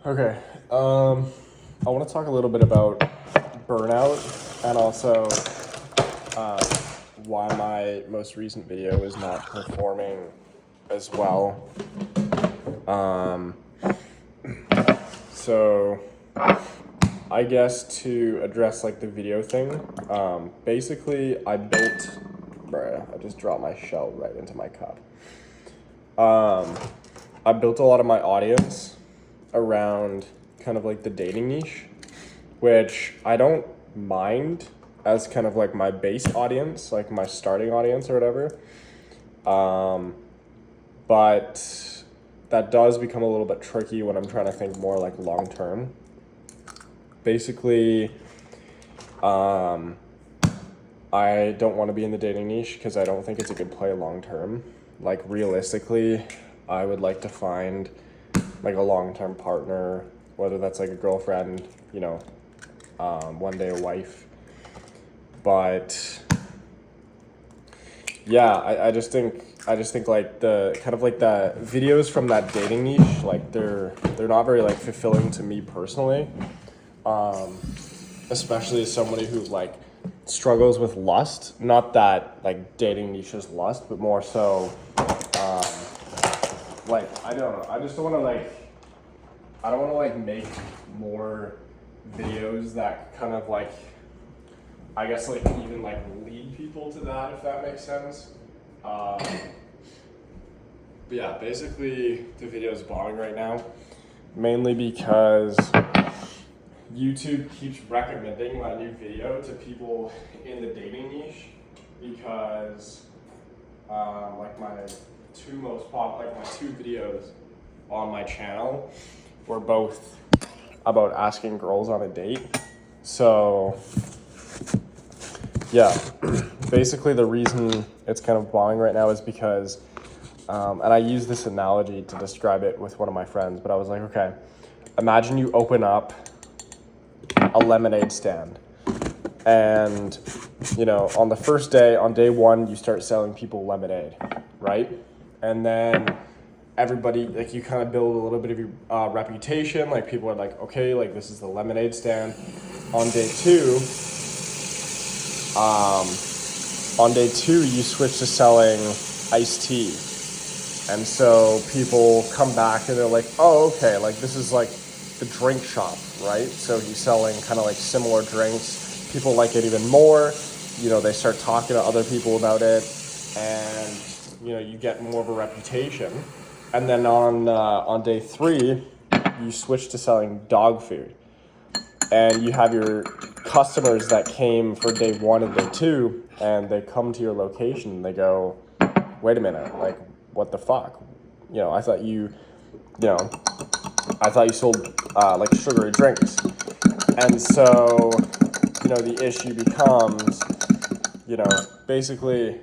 Okay. I want to talk a little bit about burnout and also uh, why my most recent video is not performing as well. Um, so I guess to address like the video thing, basically I built, bruh, I just dropped my shell right into my cup. I built a lot of my audience around kind of like the dating niche, which I don't mind as kind of like my base audience, like my starting audience or whatever. But that does become a little bit tricky when I'm trying to think more like long term. Basically, I don't want to be in the dating niche because I don't think it's a good play long term. Like realistically, I would like to find like a long term partner, whether that's like a girlfriend, one day a wife. But yeah, I just think like the kind of like the videos from that dating niche, like they're not very like fulfilling to me personally. Especially as somebody who like struggles with lust. Not that like dating niche is lust, but more so like I don't know. I just don't want to like I don't want to like make more videos that kind of like I guess like even like lead people to that, if that makes sense. But yeah, basically the video is bombing right now, mainly because YouTube keeps recommending my new video to people in the dating niche because like my my two videos on my channel were both about asking girls on a date. So yeah, basically the reason it's kind of bombing right now is because, and I use this analogy to describe it with one of my friends, but I was like, okay, imagine you open up a lemonade stand and, on the first day, on day one, you start selling people lemonade, right? And then everybody, like you kind of build a little bit of your reputation, like people are like, okay, like this is the lemonade stand. On day two, you switch to selling iced tea. And so people come back and they're like, oh, okay, like this is like the drink shop, right? So he's selling kind of like similar drinks. People like it even more. They start talking to other people about it and, you get more of a reputation. And then on day three, you switch to selling dog food. And you have your customers that came for day one and day two, and they come to your location and they go, wait a minute, like, what the fuck? I thought you sold like sugary drinks. And so, the issue becomes, basically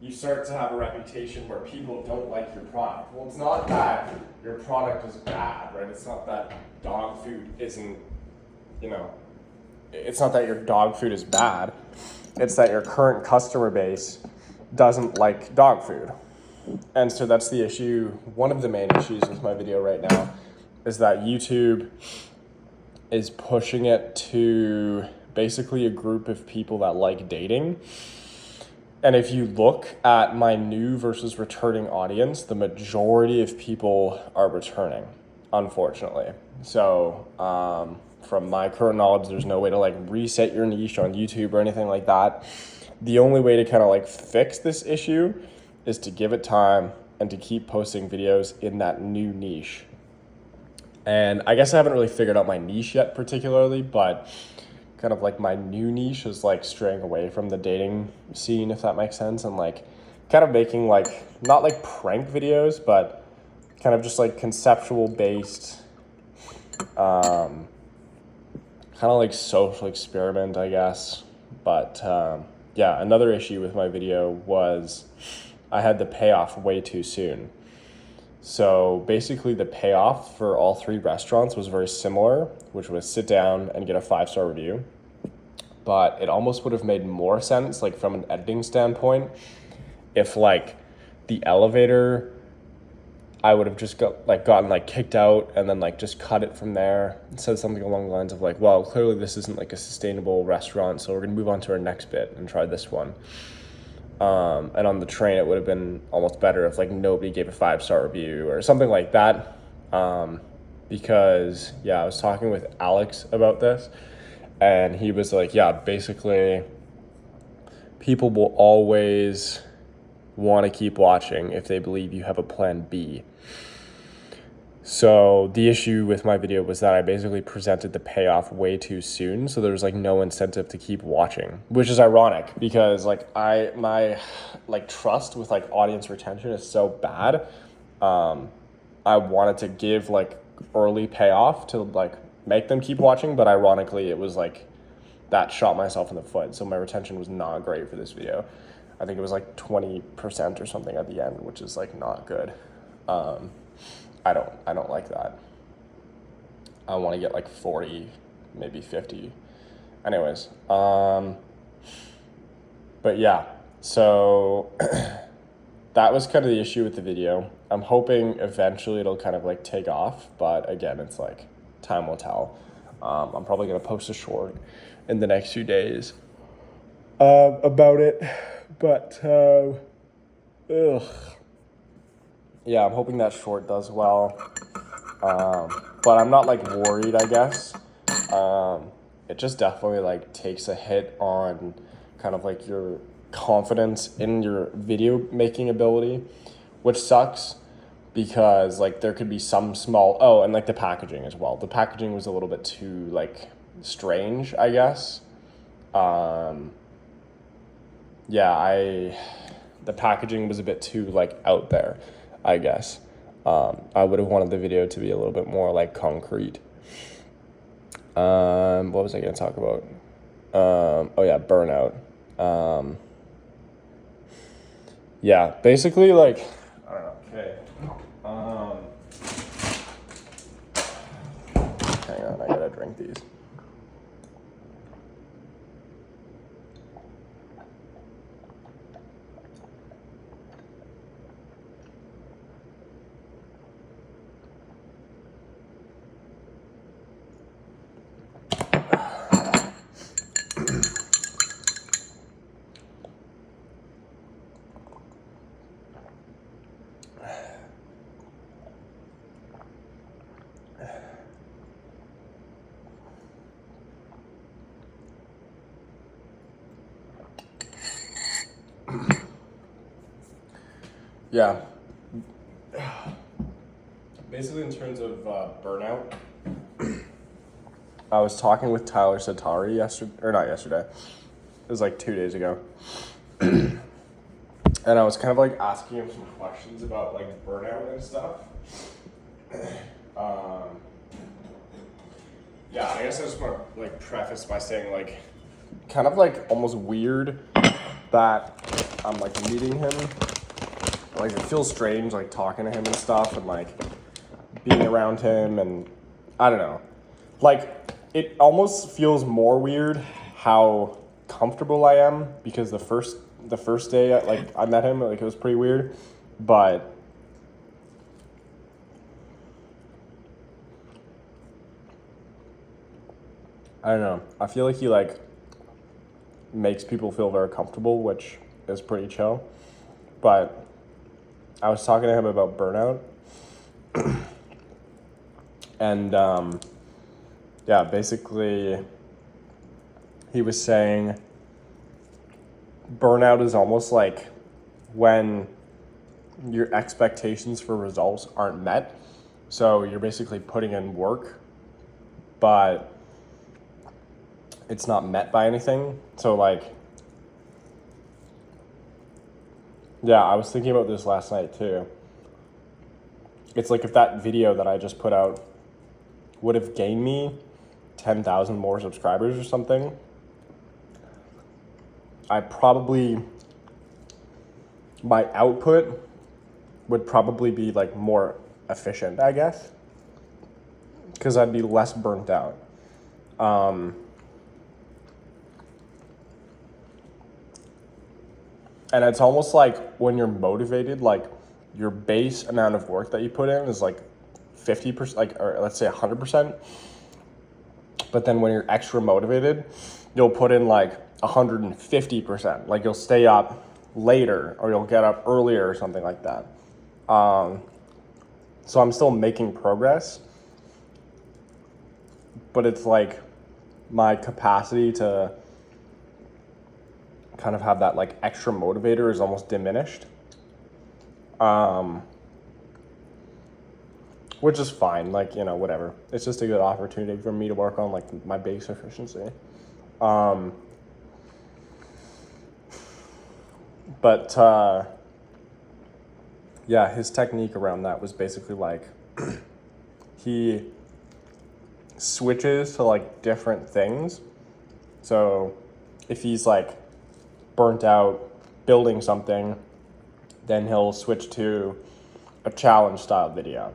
you start to have a reputation where people don't like your product. Well, it's not that your product is bad, right? It's not that dog food isn't, it's not that your dog food is bad. It's that your current customer base doesn't like dog food. And so that's the issue. One of the main issues with my video right now is that YouTube is pushing it to basically a group of people that like dating. And if you look at my new versus returning audience, the majority of people are returning, unfortunately. So from my current knowledge, there's no way to like reset your niche on YouTube or anything like that. The only way to kind of like fix this issue is to give it time and to keep posting videos in that new niche. And I guess I haven't really figured out my niche yet particularly, but kind of like my new niche is like straying away from the dating scene, if that makes sense, and like kind of making like not like prank videos, but kind of just like conceptual based kind of like social experiment, I guess. But yeah, another issue with my video was I had the payoff way too soon. So basically the payoff for all three restaurants was very similar, which was sit down and get a 5-star review. But it almost would have made more sense, like from an editing standpoint, if like the elevator I would have just gotten like kicked out and then like just cut it from there and said something along the lines of like, well, clearly this isn't like a sustainable restaurant, so we're gonna move on to our next bit and try this one. And on the train, it would have been almost better if like nobody gave a 5-star review or something like that. Because I was talking with Alex about this, and he was like, yeah, basically people will always want to keep watching if they believe you have a plan B. So the issue with my video was that I basically presented the payoff way too soon, so there was like no incentive to keep watching, which is ironic because like my trust with like audience retention is so bad. I wanted to give like early payoff to like make them keep watching, but ironically it was like that shot myself in the foot, so my retention was not great for this video. I think it was like 20% or something at the end, which is like not good. I don't like that. I want to get like 40, maybe 50. Anyways, but yeah, so that was kind of the issue with the video. I'm hoping eventually it'll kind of like take off, but again, it's like time will tell. I'm probably gonna post a short in the next few days about it, but yeah, I'm hoping that short does well. But I'm not like worried, I guess. It just definitely like takes a hit on kind of like your confidence in your video making ability, which sucks because like there could be some small, and like the packaging as well. The packaging was a little bit too like strange, I guess. The packaging was a bit too like out there, I guess. I would have wanted the video to be a little bit more like concrete. What was I going to talk about? Burnout. Basically like, I don't know. Okay. Hang on, I gotta drink these. Yeah. Basically, in terms of burnout, I was talking with Tyler Satari not yesterday. It was like 2 days ago. And I was kind of like asking him some questions about like burnout and stuff. I guess I just want to like preface by saying like kind of like almost weird that I'm like meeting him. Like it feels strange like talking to him and stuff and like being around him, and I don't know. Like it almost feels more weird how comfortable I am because the first day I met him, like it was pretty weird, but I don't know. I feel like he like makes people feel very comfortable, which is pretty chill. But I was talking to him about burnout. And basically he was saying burnout is almost like when your expectations for results aren't met. So you're basically putting in work, but it's not met by anything. So like, I was thinking about this last night too. It's like if that video that I just put out would have gained me 10,000 more subscribers or something, my output would probably be like more efficient, I guess, because I'd be less burnt out. And it's almost like when you're motivated, like your base amount of work that you put in is like 50%, like, or let's say 100%. But then when you're extra motivated, you'll put in like 150%. Like you'll stay up later or you'll get up earlier or something like that. So I'm still making progress, but it's like my capacity to kind of have that like extra motivator is almost diminished. Which is fine, like, you know, whatever. It's just a good opportunity for me to work on like my base efficiency. Yeah, his technique around that was basically like he switches to like different things. So if he's like burnt out building something, then he'll switch to a challenge style video.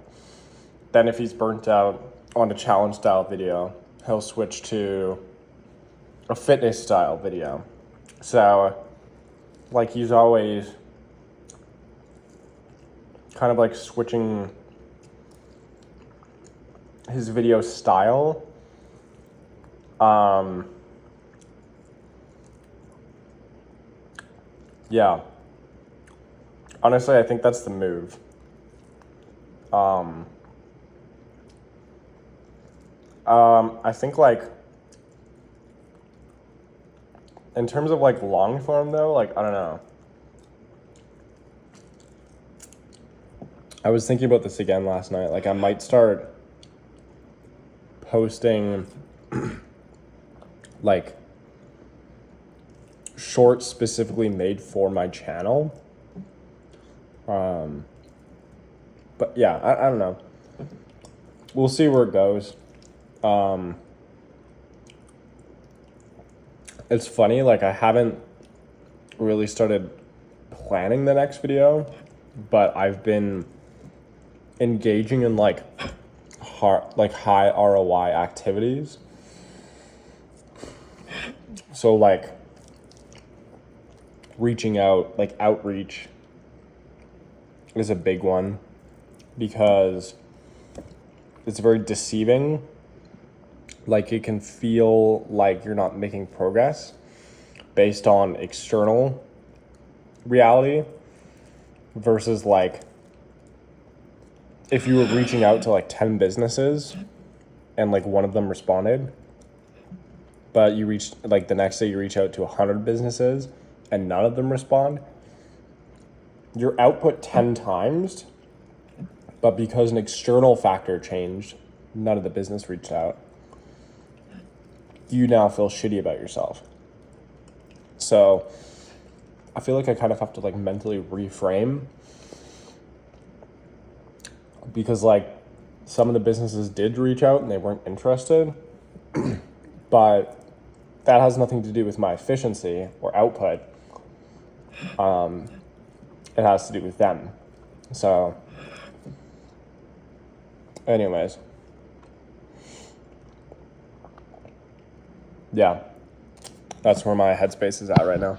Then if he's burnt out on a challenge style video, he'll switch to a fitness style video. So like he's always kind of like switching his video style. Yeah. Honestly, I think that's the move. I think like in terms of like long form though, like I don't know. I was thinking about this again last night. Like I might start posting like shorts specifically made for my channel. But yeah, I don't know. We'll see where it goes. It's funny, like I haven't really started planning the next video, but I've been engaging in like high ROI activities. So like reaching out, like outreach is a big one because it's very deceiving. Like it can feel like you're not making progress based on external reality versus like if you were reaching out to like 10 businesses and like one of them responded, but you reached like the next day you reach out to 100 businesses and none of them respond, your output 10 times, but because an external factor changed, none of the business reached out, you now feel shitty about yourself. So I feel like I kind of have to like mentally reframe because like some of the businesses did reach out and they weren't interested, but that has nothing to do with my efficiency or output. It has to do with them. So anyways, yeah, that's where my headspace is at right now.